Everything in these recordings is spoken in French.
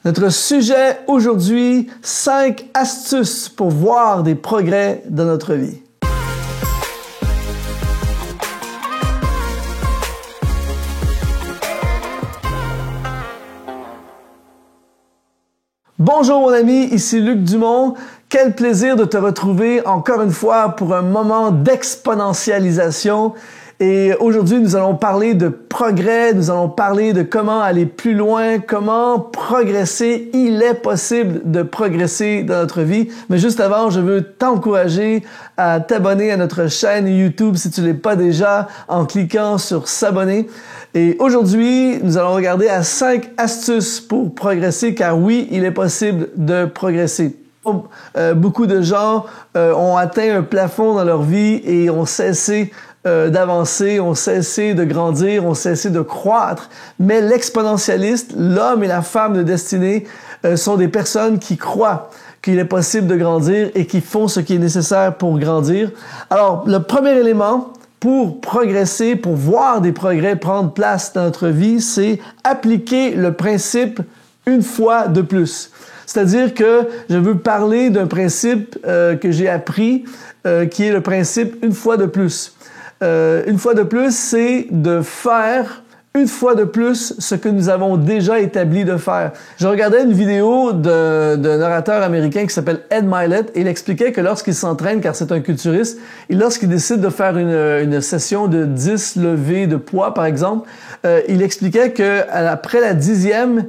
Notre sujet aujourd'hui, 5 astuces pour voir des progrès dans notre vie. Bonjour mon ami, ici Luc Dumont. Quel plaisir de te retrouver encore une fois pour un moment d'exponentialisation. Et aujourd'hui, nous allons parler de progrès, nous allons parler de comment aller plus loin, comment progresser. Il est possible de progresser dans notre vie. Mais juste avant, je veux t'encourager à t'abonner à notre chaîne YouTube si tu ne l'es pas déjà en cliquant sur s'abonner. Et aujourd'hui, nous allons regarder à 5 astuces pour progresser, car oui, il est possible de progresser. Beaucoup de gens ont atteint un plafond dans leur vie et ont cessé d'avancer, ont cessé de grandir, ont cessé de croître. Mais l'exponentialiste, l'homme et la femme de destinée, sont des personnes qui croient qu'il est possible de grandir et qui font ce qui est nécessaire pour grandir. Alors, le premier élément pour progresser, pour voir des progrès prendre place dans notre vie, c'est appliquer le principe une fois de plus. C'est-à-dire que je veux parler d'un principe que j'ai appris, qui est le principe une fois de plus. Une fois de plus, c'est de faire une fois de plus ce que nous avons déjà établi de faire. Je regardais une vidéo d'un orateur américain qui s'appelle Ed Mylett et il expliquait que lorsqu'il s'entraîne, car c'est un culturiste, et lorsqu'il décide de faire une session de 10 levées de poids, par exemple, il expliquait qu'après la 10e,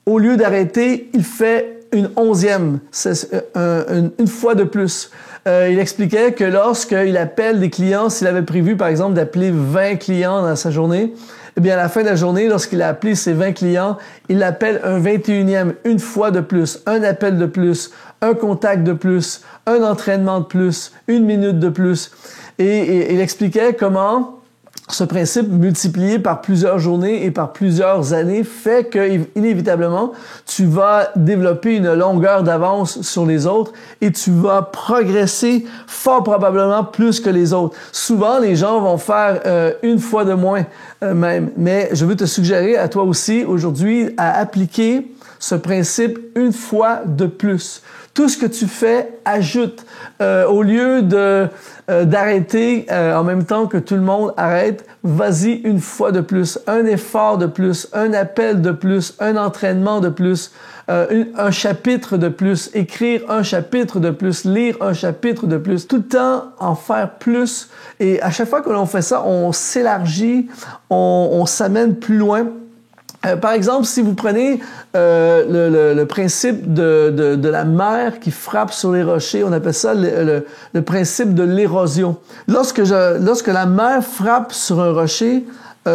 au lieu d'arrêter, il fait une 11e, une fois de plus. Il expliquait que lorsqu'il appelle des clients, s'il avait prévu, par exemple, d'appeler 20 clients dans sa journée, eh bien, à la fin de la journée, lorsqu'il a appelé ses 20 clients, il l'appelle un 21e, une fois de plus, un appel de plus, un contact de plus, un entraînement de plus, une minute de plus. Et il expliquait comment ce principe multiplié par plusieurs journées et par plusieurs années fait que, inévitablement, tu vas développer une longueur d'avance sur les autres et tu vas progresser fort probablement plus que les autres. Souvent, les gens vont faire une fois de moins même, mais je veux te suggérer à toi aussi aujourd'hui à appliquer ce principe une fois de plus. Tout ce que tu fais, ajoute. Au lieu d'arrêter en même temps que tout le monde arrête, vas-y une fois de plus. Un effort de plus, un appel de plus, un entraînement de plus, un chapitre de plus, écrire un chapitre de plus, lire un chapitre de plus. Tout le temps, en faire plus. Et à chaque fois que l'on fait ça, on s'élargit, on s'amène plus loin. Par exemple, si vous prenez le principe de la mer qui frappe sur les rochers, on appelle ça le principe de l'érosion. Lorsque la mer frappe sur un rocher,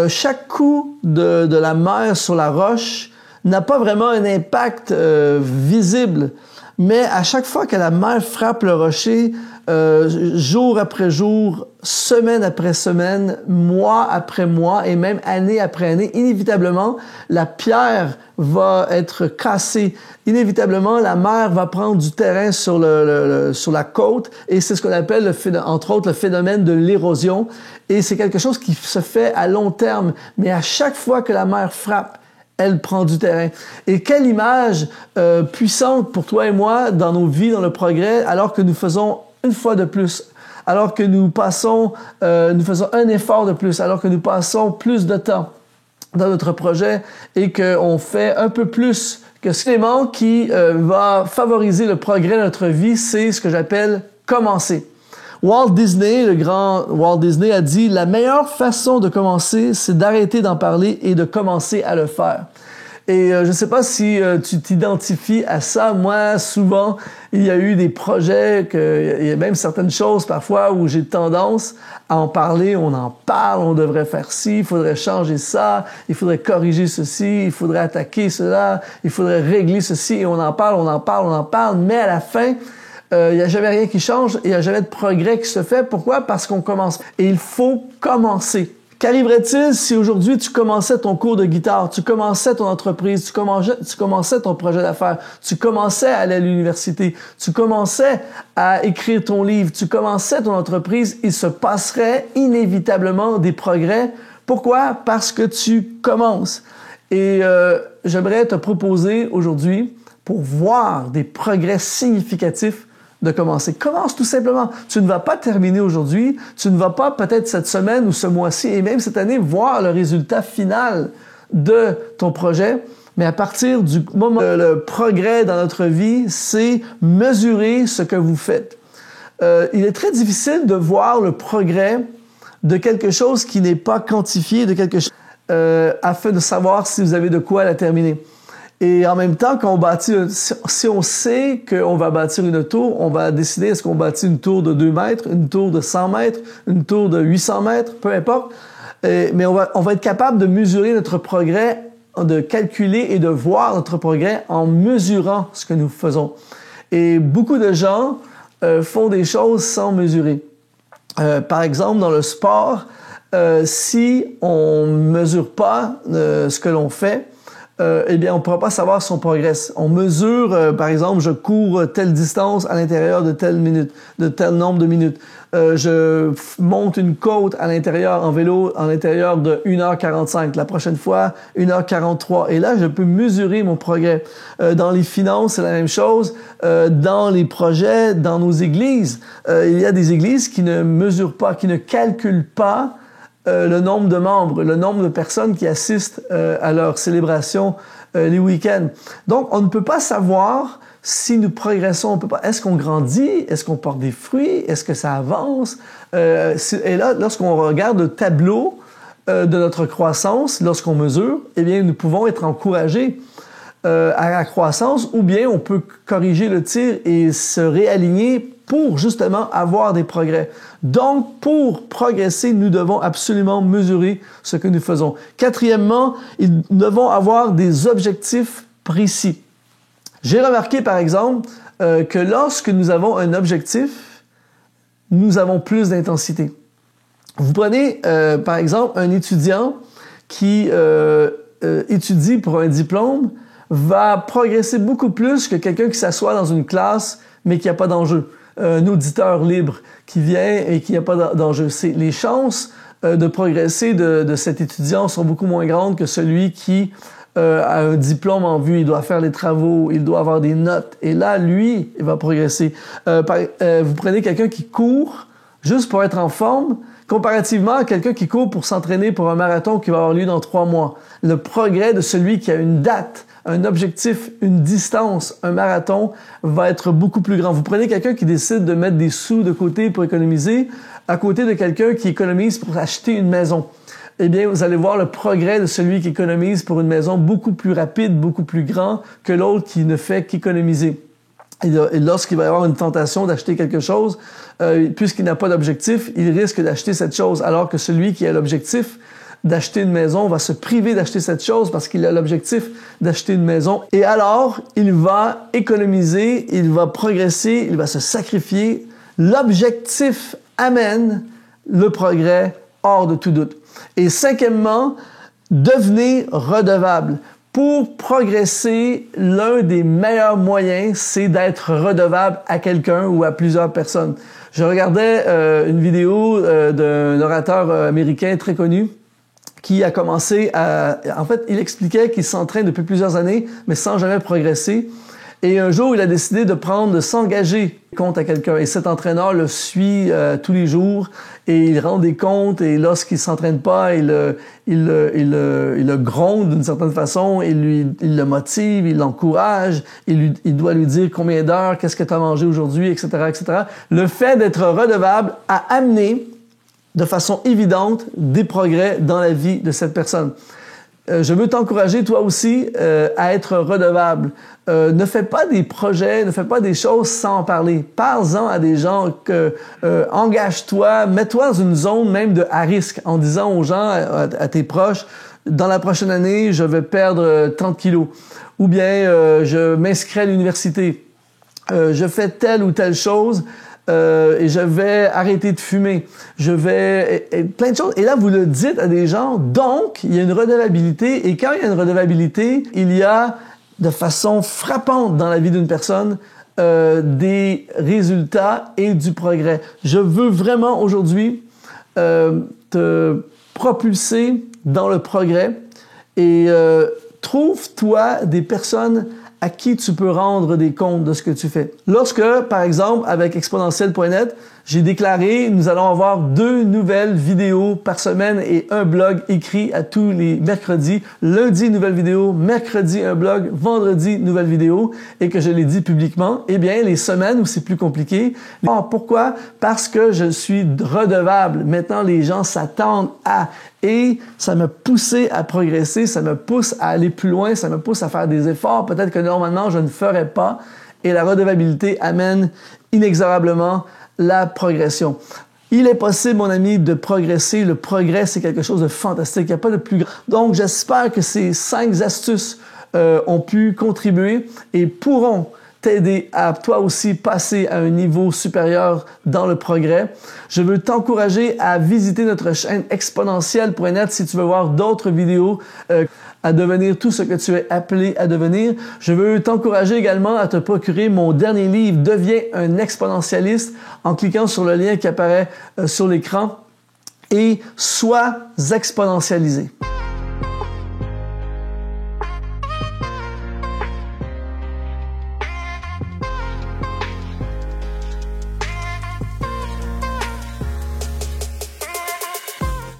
chaque coup de la mer sur la roche n'a pas vraiment un impact visible. Mais à chaque fois que la mer frappe le rocher, jour après jour, semaine après semaine, mois après mois et même année après année, inévitablement, la pierre va être cassée. Inévitablement, la mer va prendre du terrain sur la côte et c'est ce qu'on appelle, entre autres, le phénomène de l'érosion. Et c'est quelque chose qui se fait à long terme. Mais à chaque fois que la mer frappe, elle prend du terrain. Et quelle image puissante pour toi et moi dans nos vies, dans le progrès, alors que nous faisons une fois de plus, alors que nous faisons un effort de plus, alors que nous passons plus de temps dans notre projet et qu'on fait un peu plus que ce élément qui va favoriser le progrès de notre vie, c'est ce que j'appelle commencer. Walt Disney, le grand Walt Disney, a dit « La meilleure façon de commencer, c'est d'arrêter d'en parler et de commencer à le faire. » Et je ne sais pas si tu t'identifies à ça. Moi, souvent, il y a eu des projets, il y a même certaines choses parfois où j'ai tendance à en parler. On en parle, on devrait faire ci, il faudrait changer ça, il faudrait corriger ceci, il faudrait attaquer cela, il faudrait régler ceci. Et on en parle, mais à la fin, il n'y a jamais rien qui change et il n'y a jamais de progrès qui se fait. Pourquoi? Parce qu'on commence. Et il faut commencer. Qu'arriverait-il si aujourd'hui tu commençais ton cours de guitare, tu commençais ton entreprise, tu commençais ton projet d'affaires, tu commençais à aller à l'université, tu commençais à écrire ton livre, tu commençais ton entreprise, il se passerait inévitablement des progrès. Pourquoi? Parce que tu commences. Et j'aimerais te proposer aujourd'hui, pour voir des progrès significatifs, de commencer. Commence tout simplement. Tu ne vas pas terminer aujourd'hui, tu ne vas pas peut-être cette semaine ou ce mois-ci et même cette année voir le résultat final de ton projet, mais à partir du moment où le progrès dans notre vie, c'est mesurer ce que vous faites. Il est très difficile de voir le progrès de quelque chose qui n'est pas quantifié, de quelque chose afin de savoir si vous avez de quoi la terminer. Et en même temps, quand on bâtit, si on sait qu'on va bâtir une tour, on va décider est-ce qu'on bâtit une tour de 2 mètres, une tour de 100 mètres, une tour de 800 mètres, peu importe. Mais on va être capable de mesurer notre progrès, de calculer et de voir notre progrès en mesurant ce que nous faisons. Et beaucoup de gens font des choses sans mesurer. Par exemple, dans le sport, si on ne mesure pas ce que l'on fait, eh bien, on ne pourra pas savoir si on progresse. On mesure, par exemple, je cours telle distance à l'intérieur de telle minute, de tel nombre de minutes. Je monte une côte à l'intérieur en vélo, à l'intérieur de 1h45. La prochaine fois, 1h43. Et là, je peux mesurer mon progrès. Dans les finances, c'est la même chose. Dans les projets, dans nos églises, il y a des églises qui ne mesurent pas, qui ne calculent pas le nombre de membres, le nombre de personnes qui assistent à leur célébration les week-ends. Donc, on ne peut pas savoir si nous progressons. On peut pas. Est-ce qu'on grandit? Est-ce qu'on porte des fruits? Est-ce que ça avance? Et là, lorsqu'on regarde le tableau de notre croissance, lorsqu'on mesure, eh bien, nous pouvons être encouragés à la croissance, ou bien on peut corriger le tir et se réaligner pour justement avoir des progrès. Donc, pour progresser, nous devons absolument mesurer ce que nous faisons. Quatrièmement, nous devons avoir des objectifs précis. J'ai remarqué, par exemple, que lorsque nous avons un objectif, nous avons plus d'intensité. Vous prenez, par exemple, un étudiant qui étudie pour un diplôme, va progresser beaucoup plus que quelqu'un qui s'assoit dans une classe, mais qui n'a pas d'enjeu. Un auditeur libre qui vient et qui n'a pas d'enjeu. Les chances de progresser de cet étudiant sont beaucoup moins grandes que celui qui a un diplôme en vue. Il doit faire les travaux, il doit avoir des notes. Et là, lui, il va progresser. Vous prenez quelqu'un qui court juste pour être en forme, comparativement à quelqu'un qui court pour s'entraîner pour un marathon qui va avoir lieu dans 3 mois. Le progrès de celui qui a une date, un objectif, une distance, un marathon va être beaucoup plus grand. Vous prenez quelqu'un qui décide de mettre des sous de côté pour économiser, à côté de quelqu'un qui économise pour acheter une maison. Eh bien, vous allez voir le progrès de celui qui économise pour une maison beaucoup plus rapide, beaucoup plus grand que l'autre qui ne fait qu'économiser. Et lorsqu'il va y avoir une tentation d'acheter quelque chose, puisqu'il n'a pas d'objectif, il risque d'acheter cette chose, alors que celui qui a l'objectif d'acheter une maison va se priver d'acheter cette chose parce qu'il a l'objectif d'acheter une maison. Et alors, il va économiser, il va progresser, il va se sacrifier. L'objectif amène le progrès hors de tout doute. Et cinquièmement, devenez redevable. Pour progresser, l'un des meilleurs moyens, c'est d'être redevable à quelqu'un ou à plusieurs personnes. Je regardais une vidéo d'un orateur américain très connu qui a commencé à... En fait, il expliquait qu'il s'entraîne depuis plusieurs années, mais sans jamais progresser. Et un jour, il a décidé de s'engager compte à quelqu'un. Et cet entraîneur le suit tous les jours et il rend des comptes. Et lorsqu'il s'entraîne pas, il le gronde d'une certaine façon. Il le motive, il l'encourage. Il doit lui dire combien d'heures, qu'est-ce que tu as mangé aujourd'hui, etc., etc. Le fait d'être redevable a amené de façon évidente des progrès dans la vie de cette personne. Je veux t'encourager, toi aussi, à être redevable. Ne fais pas des projets, ne fais pas des choses sans en parler. Parle-en à des gens, engage-toi, mets-toi dans une zone même à risque en disant aux gens, à tes proches, dans la prochaine année, je vais perdre 30 kilos. Ou bien, je m'inscris à l'université. Je fais telle ou telle chose. Et je vais arrêter de fumer. Je vais... Et plein de choses. Et là, vous le dites à des gens. Donc, il y a une redevabilité. Et quand il y a une redevabilité, il y a de façon frappante dans la vie d'une personne des résultats et du progrès. Je veux vraiment aujourd'hui te propulser dans le progrès et trouve-toi des personnes à qui tu peux rendre des comptes de ce que tu fais. Lorsque, par exemple, avec exponentiel.net, j'ai déclaré, nous allons avoir 2 nouvelles vidéos par semaine et un blog écrit à tous les mercredis. Lundi, nouvelle vidéo, mercredi, un blog, vendredi, nouvelle vidéo, et que je l'ai dit publiquement, eh bien, les semaines où c'est plus compliqué. Pourquoi? Parce que je suis redevable. Maintenant, les gens s'attendent à, et ça m'a poussé à progresser, ça me pousse à aller plus loin, ça me pousse à faire des efforts, peut-être que normalement, je ne ferais pas, et la redevabilité amène inexorablement la progression. Il est possible, mon ami, de progresser. Le progrès, c'est quelque chose de fantastique. Il n'y a pas de plus grand. Donc, j'espère que ces 5 astuces ont pu contribuer et pourront t'aider à toi aussi passer à un niveau supérieur dans le progrès. Je veux t'encourager à visiter notre chaîne exponentielle.net si tu veux voir d'autres vidéos à devenir tout ce que tu es appelé à devenir. Je veux t'encourager également à te procurer mon dernier livre, Deviens un exponentialiste, en cliquant sur le lien qui apparaît sur l'écran et sois exponentialisé.